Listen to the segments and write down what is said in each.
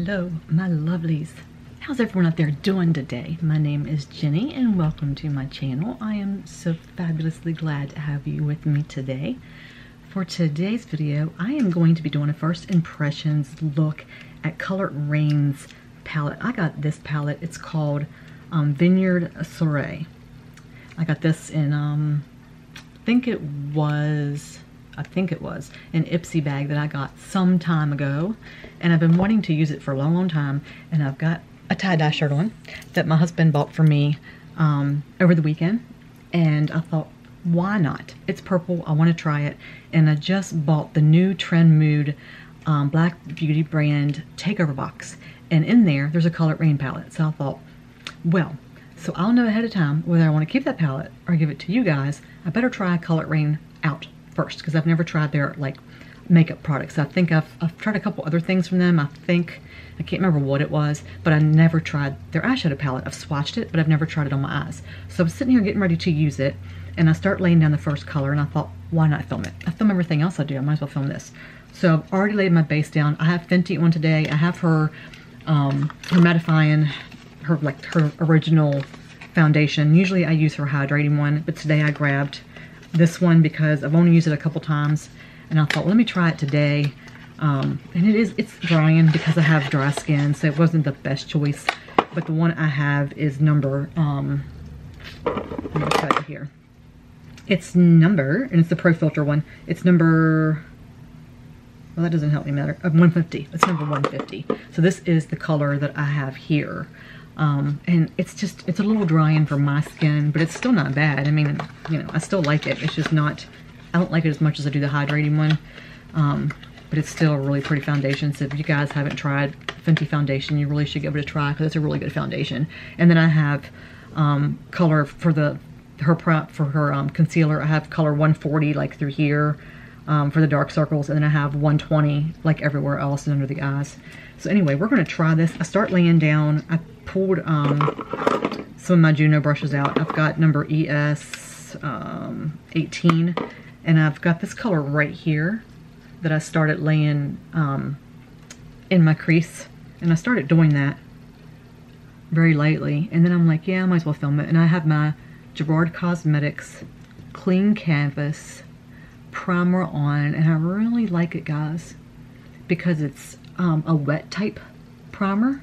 Hello, my lovelies. How's everyone out there doing today? My name is Jenny and welcome to my channel. I am so fabulously glad to have you with me today. For today's video, I am going to be doing a first impressions look at Colored Raine's palette. I got this palette. It's called Vineyard Soiree. I got this in, I think it was an Ipsy bag that I got some time ago, and I've been wanting to use it for a long time. And I've got a tie-dye shirt on that my husband bought for me over the weekend, and I thought, why not? It's purple, I want to try it. And I just bought the new Trend Mood Black Beauty brand takeover box, and in there's a Colored Raine palette. So I thought, well, so I'll know ahead of time whether I want to keep that palette or give it to you guys. I better try Colored Raine out first, because I've never tried their like makeup products. I think I've tried a couple other things from them. I can't remember what it was, but I never tried their eyeshadow palette. I've swatched it, but I've never tried it on my eyes. So I'm sitting here getting ready to use it, and I start laying down the first color, and I thought, why not film it? I film everything else I do, I might as well film this. So I've already laid my base down. I have Fenty on today. I have her mattifying, her original foundation. Usually I use her hydrating one, but today I grabbed this one because I've only used it a couple times, and I thought, well, let me try it today. And it's drying because I have dry skin, so it wasn't the best choice. But the one I have is number, I'm gonna tell you here. It's number, and it's the Pro Filter one. It's number, well, that doesn't help me matter, 150. It's number 150. So this is the color that I have here. And it's a little drying for my skin, but it's still not bad. I mean, you know, I still like it. It's just not, I don't like it as much as I do the hydrating one. But it's still a really pretty foundation. So if you guys haven't tried Fenty foundation, you really should give it a try, because it's a really good foundation. And then I have color for her concealer. I have color 140 like through here for the dark circles, and then I have 120 like everywhere else and under the eyes. So anyway, we're going to try this. I start laying down. I pulled some of my Juno brushes out. I've got number ES 18, and I've got this color right here that I started laying in my crease, and I started doing that very lightly, and then I'm like, yeah, I might as well film it. And I have my Epara Cosmetics Clean Canvas primer on, and I really like it, guys, because it's a wet type primer.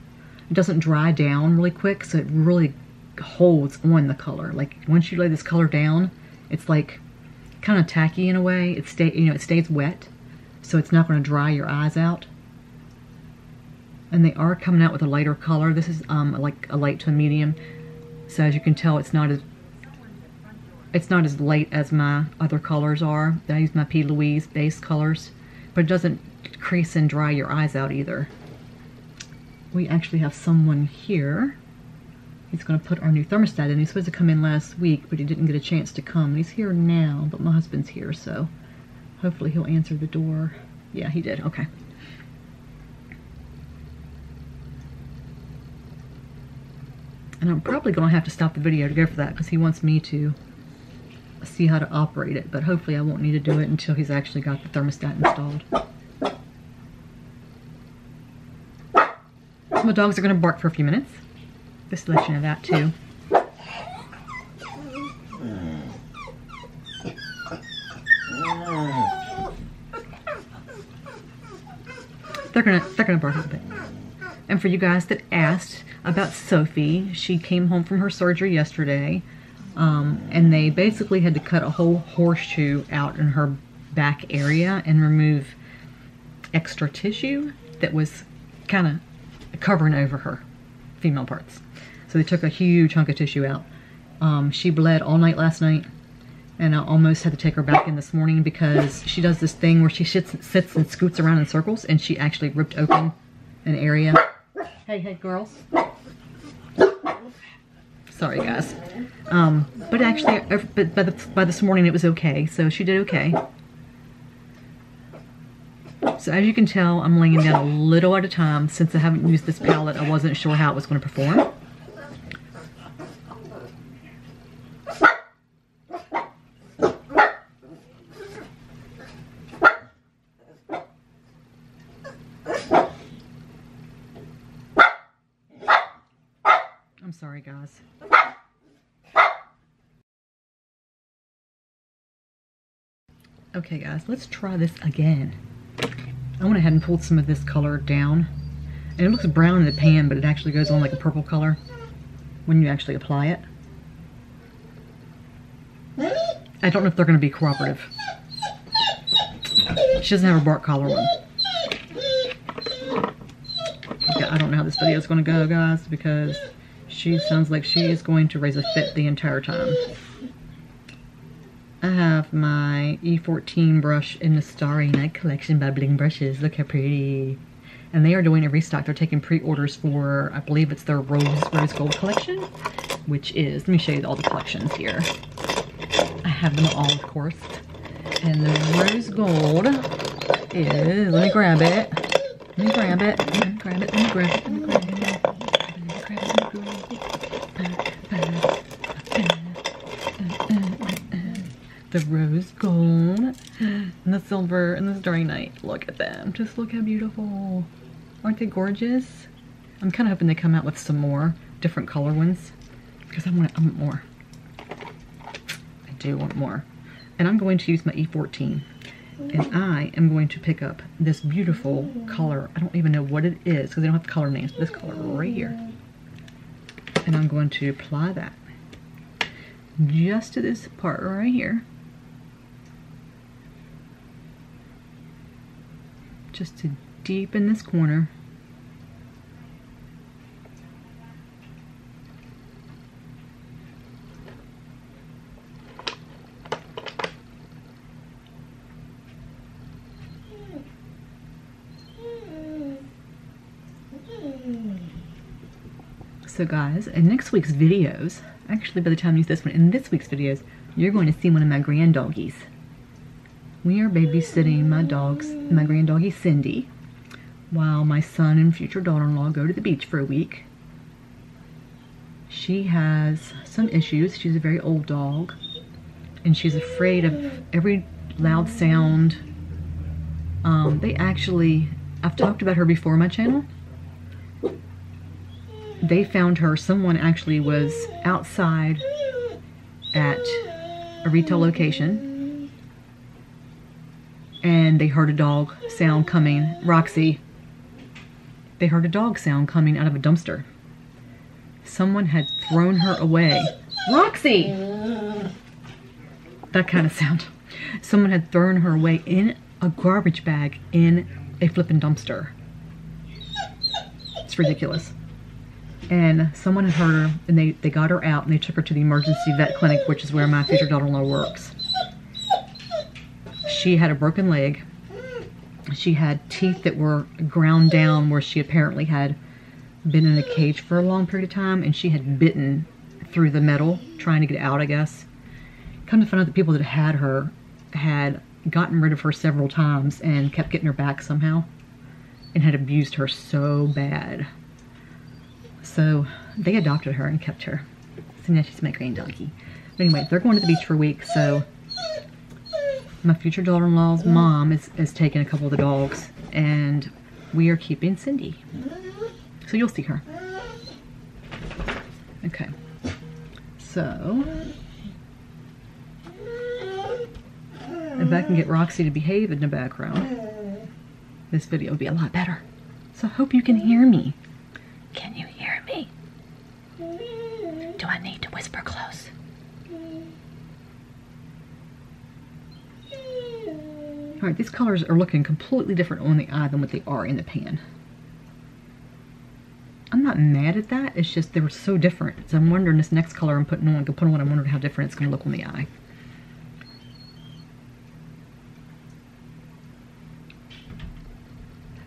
It doesn't dry down really quick, so it really holds on the color. Like once you lay this color down, it's like kind of tacky in a way. It stays wet, so it's not going to dry your eyes out. And they are coming out with a lighter color. This is like a light to a medium. So as you can tell, it's not as light as my other colors are. I use my P. Louise base colors, but it doesn't crease and dry your eyes out either. We actually have someone here. He's going to put our new thermostat in. He's supposed to come in last week, but he didn't get a chance to come. He's here now, but my husband's here, so hopefully he'll answer the door. Yeah, he did. Okay. And I'm probably going to have to stop the video to go for that, because he wants me to see how to operate it, but hopefully I won't need to do it until he's actually got the thermostat installed. So my dogs are going to bark for a few minutes. Just to let you know that too. They're gonna bark a little bit. And for you guys that asked about Sophie, she came home from her surgery yesterday, and they basically had to cut a whole horseshoe out in her back area and remove extra tissue that was kind of covering over her female parts. So they took a huge hunk of tissue out. She bled all night last night, and I almost had to take her back in this morning because she does this thing where she sits and scoots around in circles, and she actually ripped open an area. Hey girls. Sorry guys. But actually, by this morning it was okay, so she did okay. So as you can tell, I'm laying down a little at a time. Since I haven't used this palette, I wasn't sure how it was going to perform. sorry, guys. Okay, guys, let's try this again. I went ahead and pulled some of this color down. And it looks brown in the pan, but it actually goes on like a purple color when you actually apply it. I don't know if they're going to be cooperative. She doesn't have a bark collar one. Okay, I don't know how this video is going to go, guys, because she sounds like she is going to raise a fit the entire time. I have my E14 brush in the Starry Night collection by Bling Brushes. Look how pretty. And they are doing a restock. They're taking pre-orders for, I believe it's their Rose Gold collection, which is, let me show you all the collections here. I have them all, of course. And the Rose Gold is, let me grab it. Let me grab it. Let me grab it. Let me grab it. Let me grab it. Let me grab it. Let me grab it. The Rose Gold and the Silver and the Starry Night. Look at them. Just look how beautiful. Aren't they gorgeous? I'm kind of hoping they come out with some more different color ones because I want more. I do want more. And I'm going to use my E14. And I am going to pick up this beautiful color. I don't even know what it is because they don't have color names. This color right here. And I'm going to apply that just to this part right here. Just to deepen this corner. So guys, in next week's videos, actually by the time you use this one, in this week's videos, you're going to see one of my grand doggies. We are babysitting my grand doggie Cindy, while my son and future daughter-in-law go to the beach for a week. She has some issues. She's a very old dog, and she's afraid of every loud sound. I've talked about her before on my channel. They found her, someone actually was outside at a retail location and they heard a dog sound coming. Roxy. They heard a dog sound coming out of a dumpster. Someone had thrown her away. Roxy! That kind of sound. Someone had thrown her away in a garbage bag in a flippin' dumpster. It's ridiculous. And someone had heard her, and they got her out, and they took her to the emergency vet clinic, which is where my future daughter-in-law works. She had a broken leg. She had teeth that were ground down where she apparently had been in a cage for a long period of time, and she had bitten through the metal, trying to get out, I guess. Come to find out that people that had her had gotten rid of her several times and kept getting her back somehow, and had abused her so bad. So they adopted her and kept her. So now she's my grand doggy. But anyway, they're going to the beach for a week, so my future daughter-in-law's mom is taking a couple of the dogs, and we are keeping Cindy. So you'll see her. Okay. So if I can get Roxy to behave in the background, this video will be a lot better. So I hope you can hear me. Can you hear me? Do I need to whisper close? Alright, these colors are looking completely different on the eye than what they are in the pan. I'm not mad at that, it's just they were so different. So I'm wondering this next color I'm putting on, I'm wondering how different it's going to look on the eye.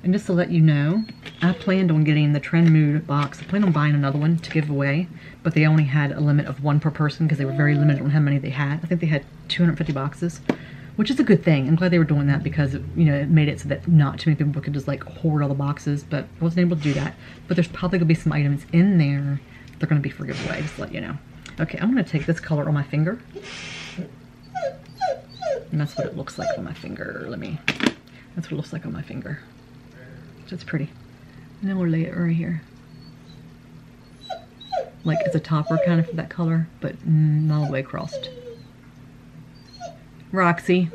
And just to let you know, I planned on getting the Trend Mood box. I planned on buying another one to give away, but they only had a limit of one per person because they were very limited on how many they had. I think they had 250 boxes, which is a good thing. I'm glad they were doing that because, you know, it made it so that not too many people could just like hoard all the boxes, but I wasn't able to do that. But there's probably going to be some items in there that are going to be for giveaway, just to let you know. Okay, I'm going to take this color on my finger. And that's what it looks like on my finger. That's what it looks like on my finger. So it's pretty. And then we'll lay it right here. like it's a topper kind of for that color, but not all the way across. Roxy.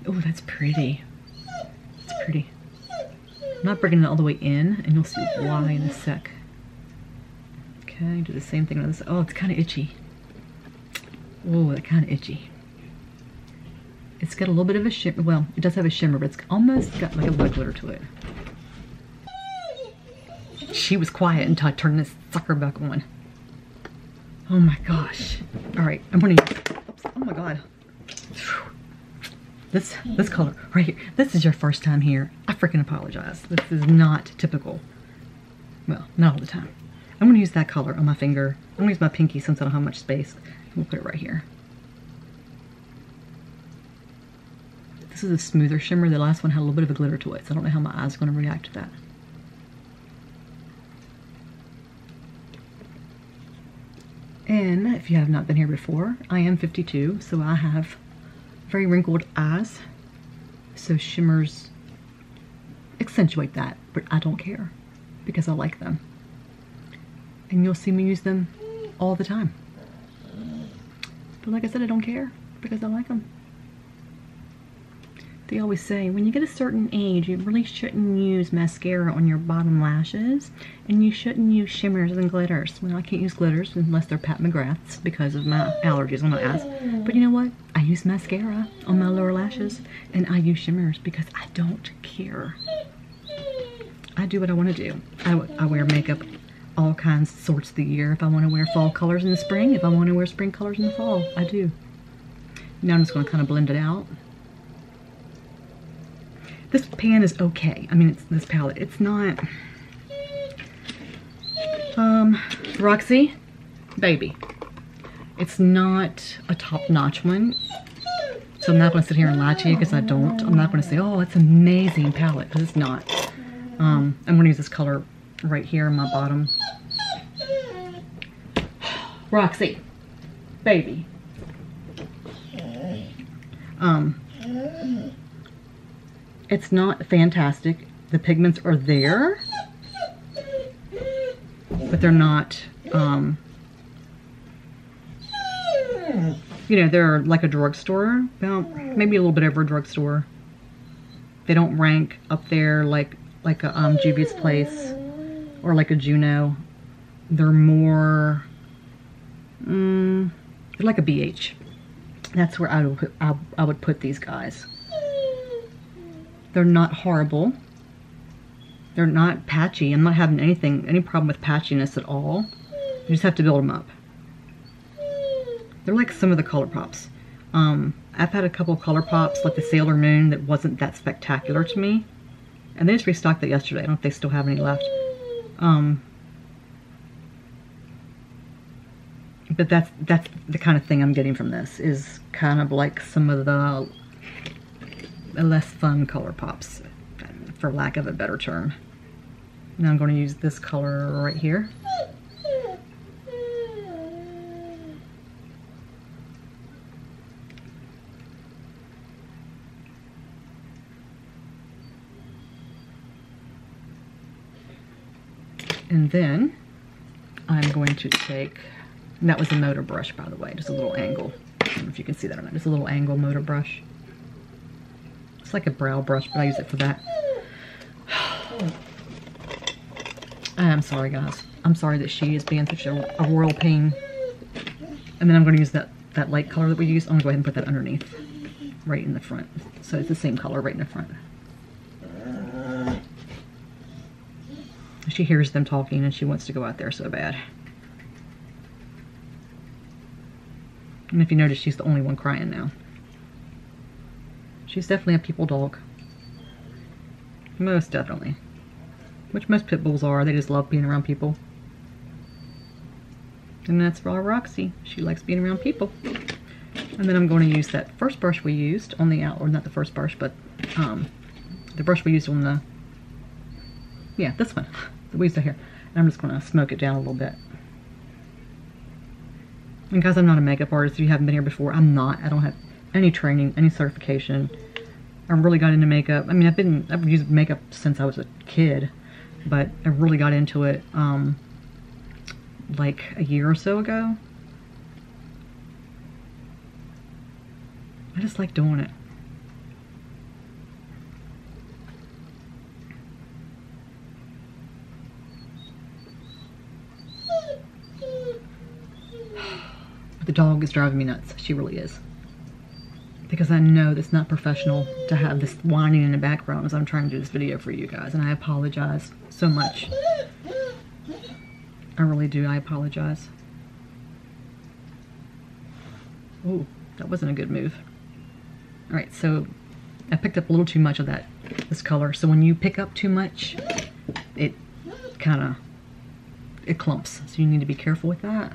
Oh, that's pretty. It's pretty. I'm not bringing it all the way in, and you'll see why in a sec. Okay, do the same thing on this. Oh, it's kind of itchy. Oh, that's kind of itchy. It's got a little bit of a shimmer. Well, it does have a shimmer, but it's almost got like a little glitter to it. She was quiet until I turned this sucker back on. Oh my gosh. All right, I'm gonna, oops, oh my God. This color right here. This is your first time here. I freaking apologize. This is not typical. Well, not all the time. I'm gonna use that color on my finger. I'm gonna use my pinky since I don't have much space. We'll put it right here. This is a smoother shimmer. The last one had a little bit of a glitter to it, so I don't know how my eyes are gonna react to that. And if you have not been here before, I am 52, so I have very wrinkled eyes. So shimmers accentuate that, but I don't care because I like them. And you'll see me use them all the time. But like I said, I don't care because I like them. They always say, when you get a certain age, you really shouldn't use mascara on your bottom lashes, and you shouldn't use shimmers and glitters. Well, I can't use glitters unless they're Pat McGrath's because of my allergies on my eyes. But you know what? I use mascara on my lower lashes, and I use shimmers because I don't care. I do what I want to do. I wear makeup all kinds, sorts of the year. If I want to wear fall colors in the spring, if I want to wear spring colors in the fall, I do. Now I'm just going to kind of blend it out. This pan is okay. I mean, it's this palette. It's not, Roxy, baby. It's not a top-notch one. So I'm not going to sit here and lie to you because I don't. I'm not going to say, oh, it's an amazing palette, because it's not. I'm going to use this color right here in my bottom. Roxy, baby. It's not fantastic. The pigments are there, but they're not, you know, they're like a drugstore. Well, maybe a little bit over a drugstore. They don't rank up there like a Juvia's Place or like a Juno. They're more, they're like a BH. That's where I would put these guys. They're not horrible. They're not patchy. I'm not having any problem with patchiness at all. You just have to build them up. They're like some of the ColourPops. I've had a couple of ColourPops, like the Sailor Moon, that wasn't that spectacular to me. And they just restocked that yesterday. I don't know if they still have any left. But that's the kind of thing I'm getting from this, is kind of like some of the less fun ColourPops, for lack of a better term. Now I'm going to use this color right here. And then I'm going to take, and that was a motor brush, by the way, just a little angle. I don't know if you can see that or not, just a little angle motor brush. It's like a brow brush, but I use it for that. I'm sorry, guys. I'm sorry that she is being such a royal pain. And then I'm going to use that light color that we used. I'm going to go ahead and put that underneath, right in the front. So it's the same color right in the front. She hears them talking and she wants to go out there so bad. And if you notice, she's the only one crying now. She's definitely a people dog. Most definitely. Which most pit bulls are. They just love being around people. And that's for our Roxy. She likes being around people. And then I'm going to use that first brush we used on the out, or not the first brush, but the brush we used on the, yeah, this one that we used to here. And I'm just going to smoke it down a little bit. And guys, I'm not a makeup artist. If you haven't been here before, I'm not. I don't have any training, any certification. I really got into makeup. I mean, I've used makeup since I was a kid, but I really got into it like a year or so ago. I just like doing it. The dog is driving me nuts. She really is. Because I know that's not professional to have this whining in the background as I'm trying to do this video for you guys. And I apologize so much. I really do. I apologize. Ooh, that wasn't a good move. Alright, so I picked up a little too much of this color. So when you pick up too much, it clumps. So you need to be careful with that.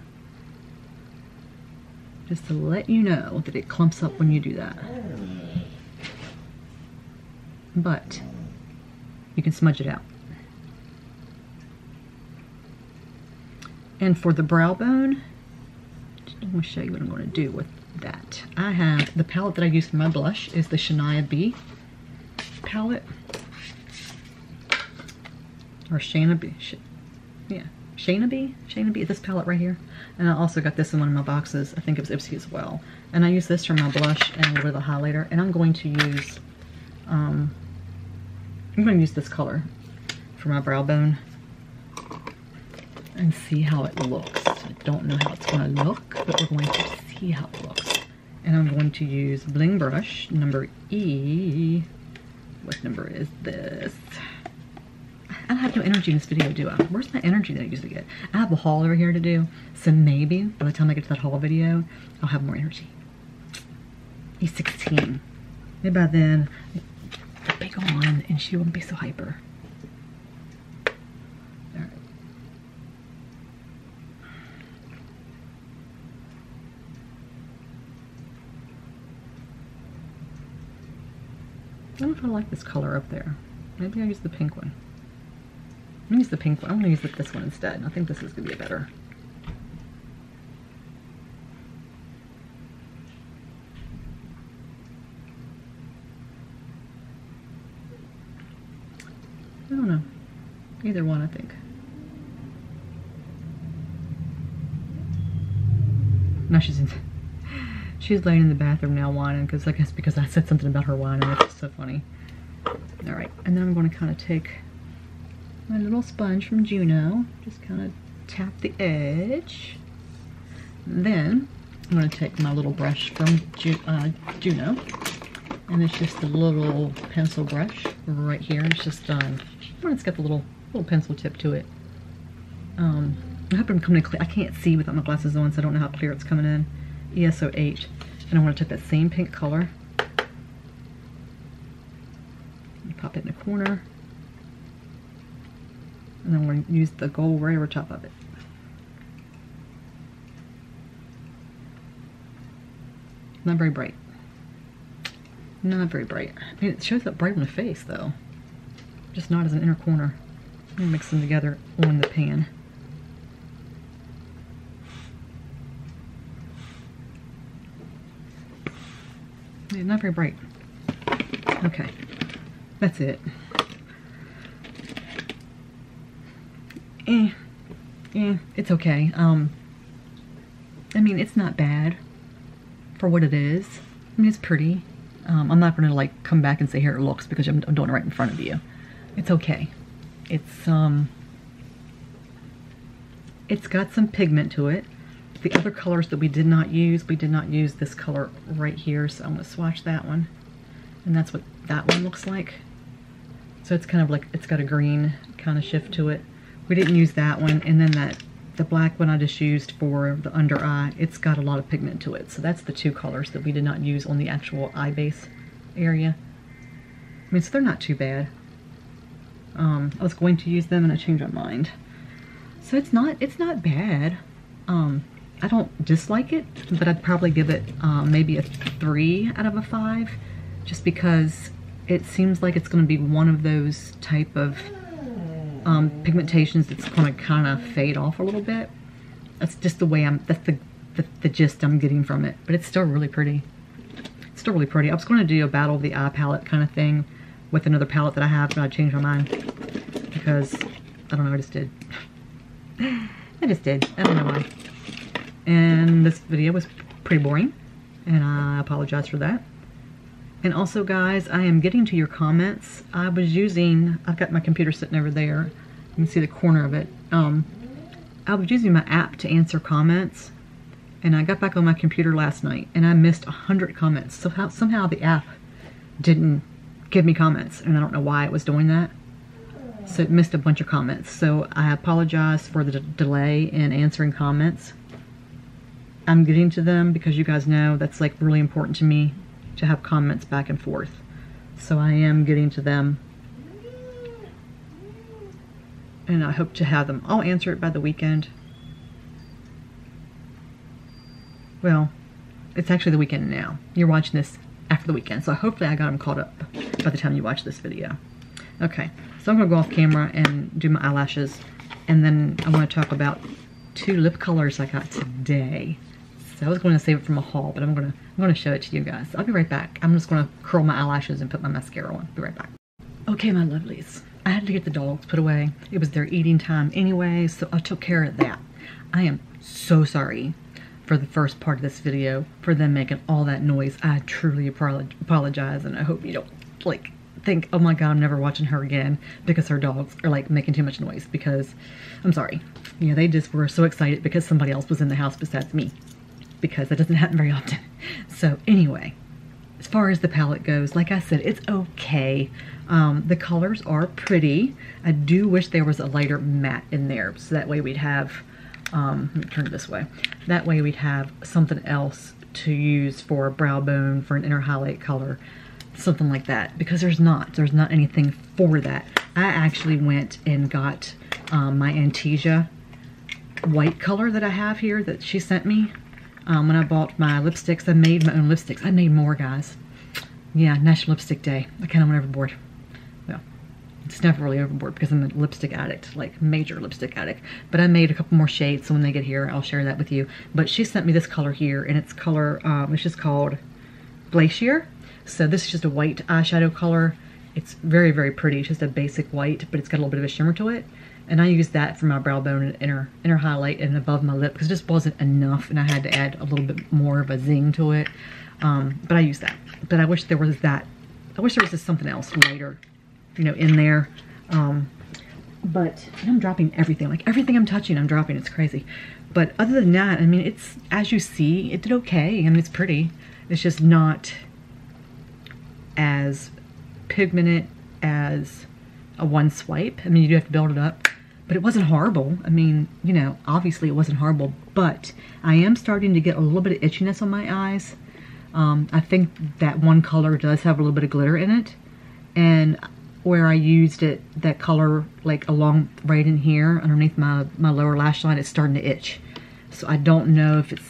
Just to let you know that it clumps up when you do that. But you can smudge it out. And for the brow bone, I'm going to show you what I'm going to do with that. I have the palette that I use for my blush is the Shania B palette. Or Shana B. Yeah. Shana B, this palette right here. And I also got this in one of my boxes. I think it was Ipsy as well. And I use this for my blush and a little bit of the highlighter. And I'm going to use, this color for my brow bone and see how it looks. I don't know how it's going to look, but we're going to see how it looks. And I'm going to use Bling Brush number E. What number is this? I don't have no energy in this video, do I? Where's my energy that I usually get? I have a haul over here to do, so maybe by the time I get to that haul video, I'll have more energy. E16. Maybe by then, I'll be gone and she won't be so hyper. Alright. I don't know if I like this color up there. Maybe I'll use the pink one. I'm going to use the pink one. I'm going to use this one instead. I think this is going to be better. I don't know. Either one, I think. Now she's laying in the bathroom now whining, because I guess because I said something about her whining. It's just so funny. Alright, and then I'm going to kind of take my little sponge from Juno, just kind of tap the edge. Then I'm going to take my little brush from Juno, and it's just a little pencil brush right here. It's just it's got the little pencil tip to it. I hope I'm coming in clear. I can't see without my glasses on, so I don't know how clear it's coming in. ESO8, and I want to take that same pink color, and pop it in the corner. And then I'm going to use the gold right over top of it. Not very bright. Not very bright. I mean, it shows up bright on the face, though. Just not as an inner corner. I'm going to mix them together on the pan. Yeah, not very bright. Okay. That's it. It's okay. I mean, it's not bad for what it is. I mean, it's pretty. I'm not going to like come back and say here it looks, because I'm doing it right in front of you. It's okay. It's got some pigment to it. The other colors that we did not use this color right here, so I'm going to swatch that one. And that's what that one looks like. So it's kind of like, it's got a green kind of shift to it. We didn't use that one, and then the black one I just used for the under eye, it's got a lot of pigment to it. So that's the two colors that we did not use on the actual eye base area. I mean, so they're not too bad. I was going to use them and I changed my mind. So it's not bad. I don't dislike it, but I'd probably give it maybe a 3 out of a 5, just because it seems like it's going to be one of those type of pigmentations that's going to kind of fade off a little bit. That's just the way that's the gist I'm getting from it, but it's still really pretty. It's still really pretty. I was going to do a battle of the eye palette kind of thing with another palette that I have, but I changed my mind because I don't know, I just did. I just did. I don't know why. And this video was pretty boring, and I apologize for that. And also, guys, I am getting to your comments. I've got my computer sitting over there. You can see the corner of it. I was using my app to answer comments, and I got back on my computer last night, and I missed 100 comments. So somehow the app didn't give me comments, and I don't know why it was doing that. So it missed a bunch of comments. So I apologize for the delay in answering comments. I'm getting to them because you guys know that's like really important to me to have comments back and forth. So I am getting to them, and I hope to have them. I'll answer it by the weekend. Well, it's actually the weekend now. You're watching this after the weekend, so hopefully I got them caught up by the time you watch this video. Okay, so I'm gonna go off camera and do my eyelashes, and then I want to talk about 2 lip colors I got today. So I was going to save it from a haul, but I'm gonna show it to you guys. I'll be right back. I'm just gonna curl my eyelashes and put my mascara on. Be right back. Okay, my lovelies. I had to get the dogs put away. It was their eating time anyway, so I took care of that. I am so sorry for the first part of this video for them making all that noise. I truly apologize, and I hope you don't like think, oh my god, I'm never watching her again because her dogs are like making too much noise, because I'm sorry. You know, they just were so excited because somebody else was in the house besides me, because that doesn't happen very often. So anyway, as far as the palette goes, like I said, it's okay. The colors are pretty. I do wish there was a lighter matte in there, so that way we'd have, let me turn it this way. That way we'd have something else to use for a brow bone, for an inner highlight color, something like that, because there's not anything for that. I actually went and got my Ante'ja white color that I have here that she sent me. When I bought my lipsticks, I made my own lipsticks. I made more, guys. Yeah, National Lipstick Day. I kind of went overboard. Well, it's never really overboard because I'm a lipstick addict, like major lipstick addict. But I made a couple more shades, so when they get here, I'll share that with you. But she sent me this color here, and it's color, it's just called Glacier. So this is just a white eyeshadow color. It's very, very pretty. It's just a basic white, but it's got a little bit of a shimmer to it. And I used that for my brow bone and inner highlight and above my lip, because it just wasn't enough, and I had to add a little bit more of a zing to it. But I used that. But I wish there was that. I wish there was just something else lighter, you know, in there. But I'm dropping everything. Like everything I'm touching, I'm dropping. It's crazy. But other than that, I mean, it's, as you see, it did okay. I mean, it's pretty. It's just not as pigmented as a one swipe. I mean, you do have to build it up, but it wasn't horrible. I mean, you know, obviously it wasn't horrible, but I am starting to get a little bit of itchiness on my eyes. I think that one color does have a little bit of glitter in it, and where I used it, that color like along right in here underneath my lower lash line, it's starting to itch. So I don't know if it's,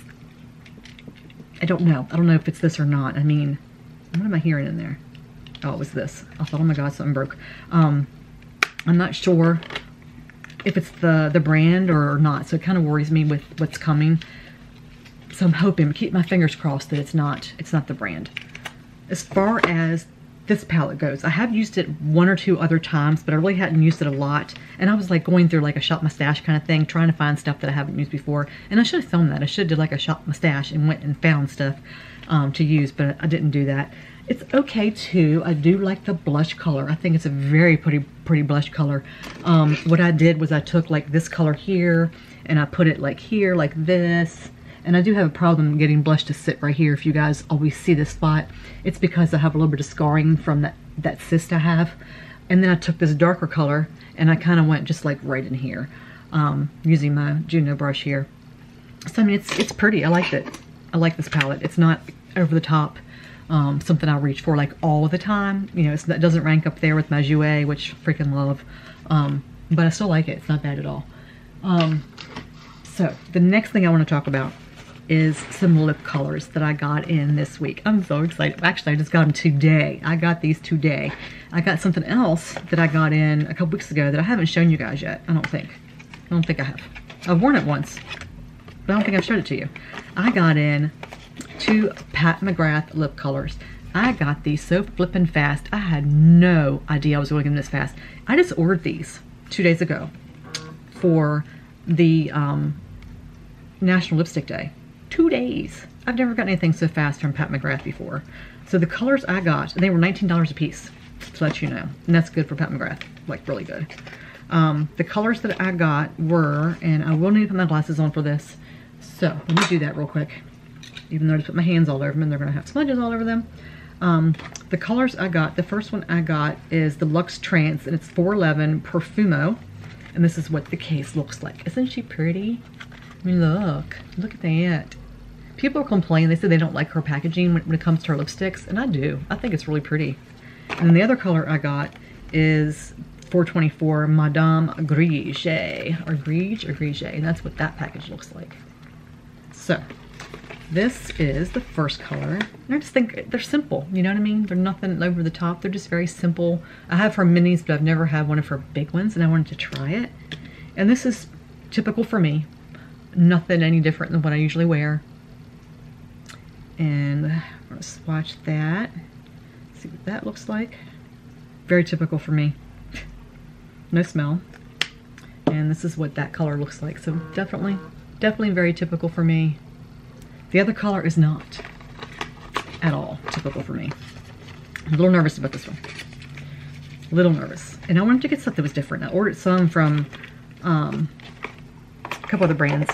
I don't know if it's this or not. I mean, what am I hearing in there? Oh, it was this. I thought, oh my god, something broke. I'm not sure if it's the brand or not, so it kind of worries me with what's coming. So I'm hoping, keep my fingers crossed that it's not the brand. As far as this palette goes, I have used it 1 or 2 other times, but I really hadn't used it a lot. And I was like going through like a shop my stash kind of thing, trying to find stuff that I haven't used before. And I should have filmed that. I should have did like a shop my stash and went and found stuff to use, but I didn't do that. It's okay too. I do like the blush color. I think it's a very pretty blush color. What I did was I took like this color here and I put it like here, like this. And I do have a problem getting blush to sit right here. If you guys always see this spot, it's because I have a little bit of scarring from that cyst I have. And then I took this darker color and I kind of went just like right in here, using my Juno brush here. So I mean, it's pretty. I liked it. I like this palette. It's not over the top. Something I'll reach for like all the time. You know, it doesn't rank up there with my Juvia, which I freaking love. But I still like it. It's not bad at all. So the next thing I want to talk about is some lip colors that I got in this week. I'm so excited. Actually, I just got them today. I got these today. I got something else that I got in a couple weeks ago that I haven't shown you guys yet. I don't think I have. I've worn it once, but I don't think I've showed it to you. I got in 2 Mcgrath lip colors. I got these so flippin' fast. I had no idea I was going to get them this fast. I just ordered these 2 days ago for the National Lipstick Day. 2 days. I've never gotten anything so fast from Pat McGrath before. So the colors I got, they were $19 a piece, to let you know. And that's good for Pat McGrath, like really good. The colors that I got were, and I will need to put my glasses on for this. So let me do that real quick. Even though I just put my hands all over them and they're going to have smudges all over them. The colors I got, the first one I got is the Luxe Trance, and it's 411 Perfumo. And this is what the case looks like. Isn't she pretty? I mean, look at that. People are complaining, they say they don't like her packaging when it comes to her lipsticks, and I do. I think it's really pretty. And then the other color I got is 424 Madame Grige, or Grige, and that's what that package looks like. So, this is the first color. And I just think they're simple, you know what I mean? They're nothing over the top, they're just very simple. I have her minis, but I've never had one of her big ones, and I wanted to try it. And this is typical for me. Nothing any different than what I usually wear. And I'm gonna swatch that. See what that looks like. Very typical for me. No smell. And this is what that color looks like. So definitely very typical for me. The other color is not at all typical for me. I'm a little nervous about this one. A little nervous. And I wanted to get something that was different. I ordered some from a couple other brands.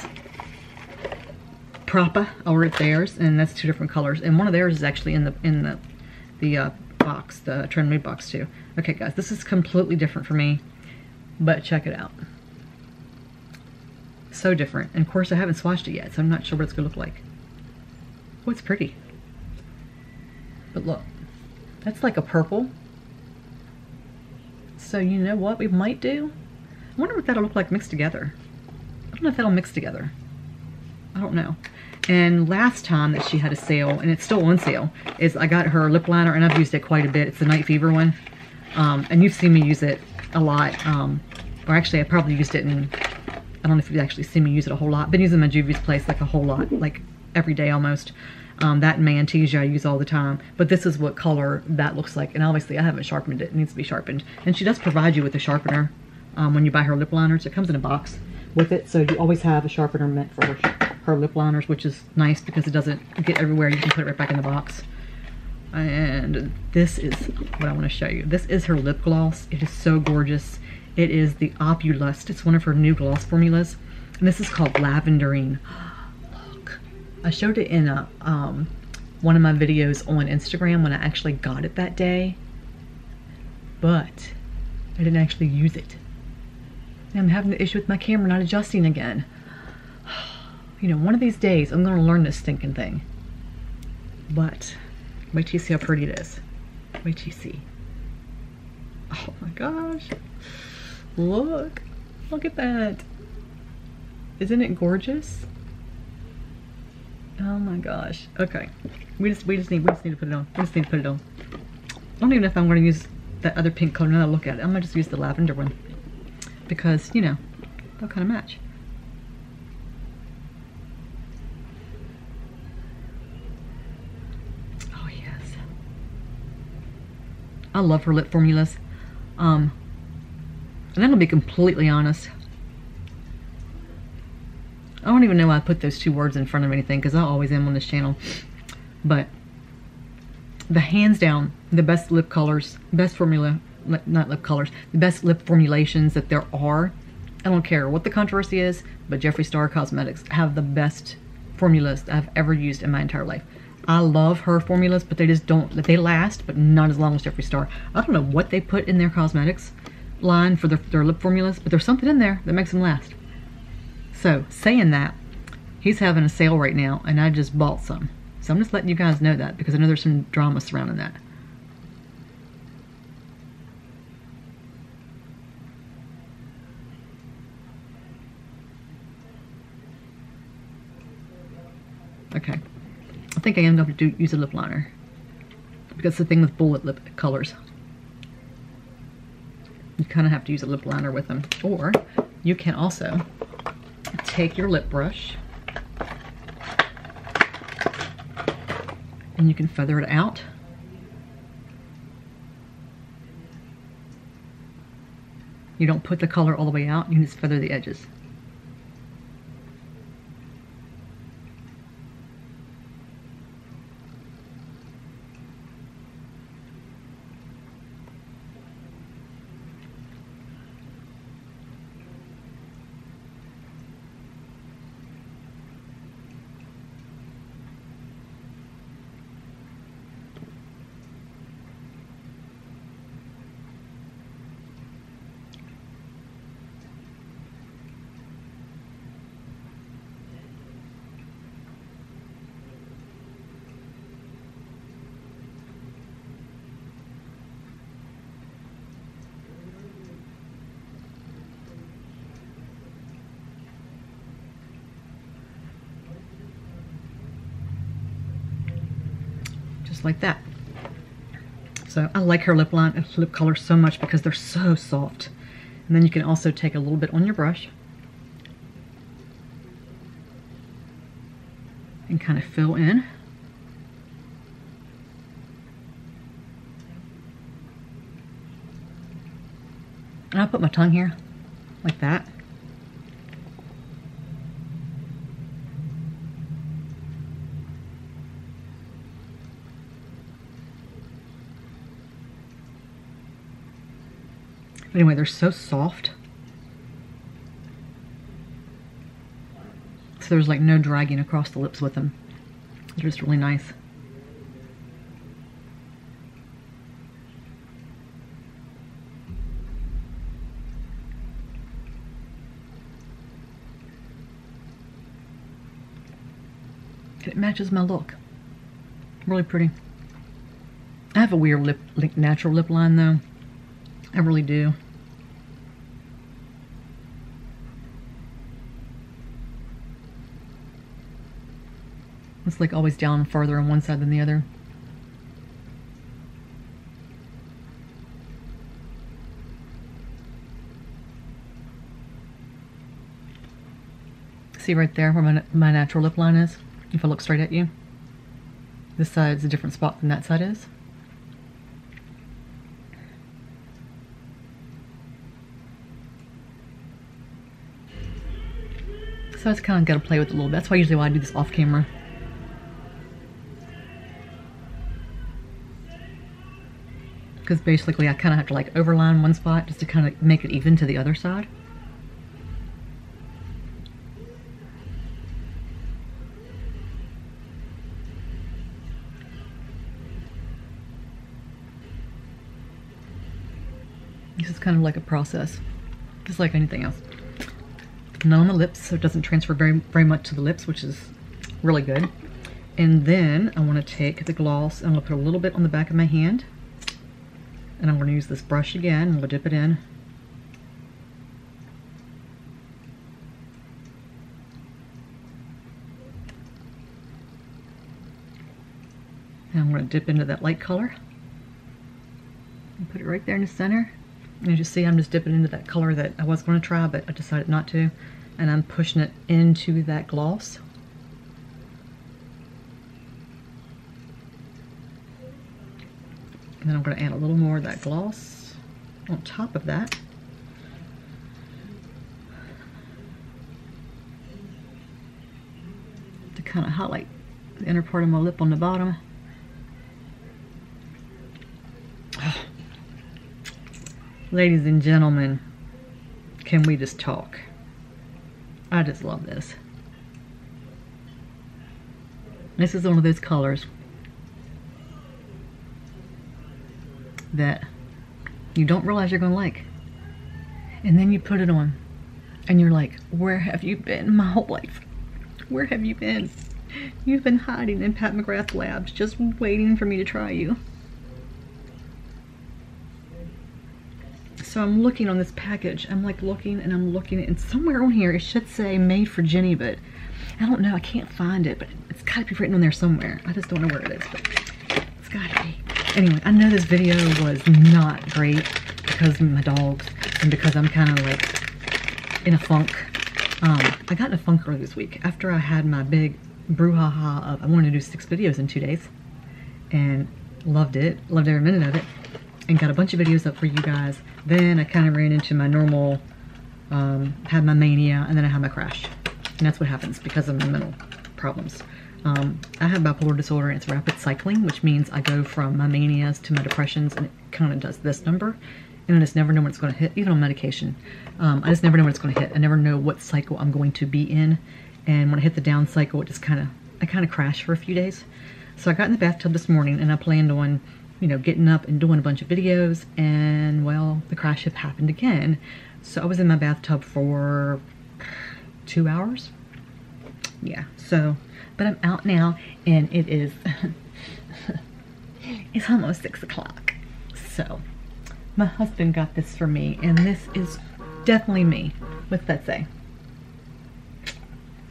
Propa, I ordered theirs, and that's 2 different colors. And one of theirs is actually in the box, the Trend Mood box too. Okay guys, this is completely different for me, but check it out. So different. And of course I haven't swatched it yet, so I'm not sure what it's gonna look like. Oh, it's pretty. But look, that's like a purple. So you know what we might do? I wonder what that'll look like mixed together. I don't know if that'll mix together. I don't know. And last time that she had a sale, and it's still on sale, is I got her lip liner, and I've used it quite a bit. It's the Night Fever one. And you've seen me use it a lot. Or actually, I probably used it in, I don't know if you've actually seen me use it a whole lot. I've been using my Juvia's Place like a whole lot, like every day almost. That and my Ante'ja I use all the time. But this is what color that looks like. And obviously, I haven't sharpened it. It needs to be sharpened. And she does provide you with a sharpener when you buy her lip liners. It comes in a box with it. So you always have a sharpener meant for her lip liners, which is nice because it doesn't get everywhere. You can put it right back in the box. And this is what I want to show you. This is her lip gloss. It is so gorgeous. It is the Opulust. It's one of her new gloss formulas. And this is called Lavenderine. Look. I showed it in one of my videos on Instagram when I actually got it that day. But I didn't actually use it. And I'm having the issue with my camera not adjusting again. You know, one of these days, I'm going to learn this stinking thing. But, wait till you see how pretty it is. Wait till you see. Oh my gosh. Look. Look at that. Isn't it gorgeous? Oh my gosh. Okay. We just need to put it on. We just need to put it on. I don't even know if I'm going to use that other pink color now that I look at it. I'm going to just use the lavender one. Because, you know, they'll kind of match. I love her lip formulas. And I'm gonna be completely honest. I don't even know why I put those 2 words in front of anything, because I always am on this channel. But the hands down, the best lip colors, best formula, not lip colors, the best lip formulations that there are. I don't care what the controversy is, but Jeffree Star Cosmetics have the best formulas that I've ever used in my entire life. I love her formulas, but they just don't, they last, but not as long as Jeffree Star. I don't know what they put in their cosmetics line for their lip formulas, but there's something in there that makes them last. So, saying that, he's having a sale right now, and I just bought some. So I'm just letting you guys know that, because I know there's some drama surrounding that. Okay. I think I am going to use a lip liner. Because the thing with bullet lip colors, you kind of have to use a lip liner with them. Or you can also take your lip brush and you can feather it out. You don't put the color all the way out, you can just feather the edges. just like that. So I like her lip color so much because they're so soft. And then you can also take a little bit on your brush and kind of fill in. And I'll put my tongue here, like that. But anyway, they're so soft. So there's like no dragging across the lips with them. They're just really nice. It matches my look. Really pretty. I have a weird natural lip line though. I really do. It's like always down farther on one side than the other. See right there where my natural lip line is? If I look straight at you. This side's a different spot than that side is. So I just kind of got to play with it a little bit. That's why usually I do this off camera. Because basically I kind of have to like overline one spot just to kind of make it even to the other side. This is kind of like a process, just like anything else. Not on the lips, so it doesn't transfer very much to the lips, which is really good. And then I want to take the gloss and I'm going to put a little bit on the back of my hand. And I'm going to use this brush again and we'll dip it in. And I'm going to dip into that light color. And put it right there in the center. And as you see, I'm just dipping into that color that I was going to try, but I decided not to. And I'm pushing it into that gloss. And then I'm going to add a little more of that gloss on top of that. To kind of highlight the inner part of my lip on the bottom. Oh. Ladies and gentlemen, can we just talk? I just love this. This is one of those colors that you don't realize you're gonna like. And then you put it on and you're like, where have you been my whole life? Where have you been? You've been hiding in Pat McGrath Labs just waiting for me to try you. So I'm looking on this package. I'm like looking and I'm looking, and somewhere on here it should say made for Jenny, but I don't know. I can't find it, but it's got to be written on there somewhere. I just don't know where it is, but it's got to be. Anyway, I know this video was not great because of my dogs and because I'm kind of like in a funk. I got in a funk earlier this week after I had my big brouhaha of I wanted to do 6 videos in 2 days, and loved it, loved every minute of it, and got a bunch of videos up for you guys. Then I kind of ran into my normal, had my mania, and then I had my crash. And that's what happens because of my mental problems. I have bipolar disorder, and it's rapid cycling, which means I go from my manias to my depressions, and it kind of does this number. And I just never know when it's going to hit, even on medication. I just never know when it's going to hit. I never know what cycle I'm going to be in. And when I hit the down cycle, it just I kind of crash for a few days. So I got in the bathtub this morning, and I planned on, you know, getting up and doing a bunch of videos, and well, the crash had happened again. So I was in my bathtub for 2 hours. Yeah, so, but I'm out now, and it is, it's almost 6 o'clock. So, my husband got this for me, and this is definitely me. What's that say?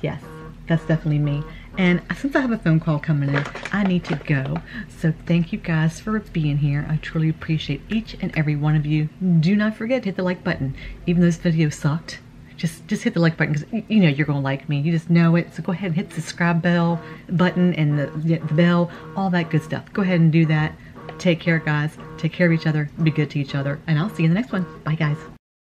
Yes, that's definitely me. And since I have a phone call coming in, I need to go. So thank you guys for being here. I truly appreciate each and every one of you. Do not forget to hit the like button. Even though this video sucked, just hit the like button, because you know you're gonna like me. You just know it. So go ahead and hit the subscribe button and the bell, all that good stuff. Go ahead and do that. Take care, guys. Take care of each other. Be good to each other. And I'll see you in the next one. Bye, guys.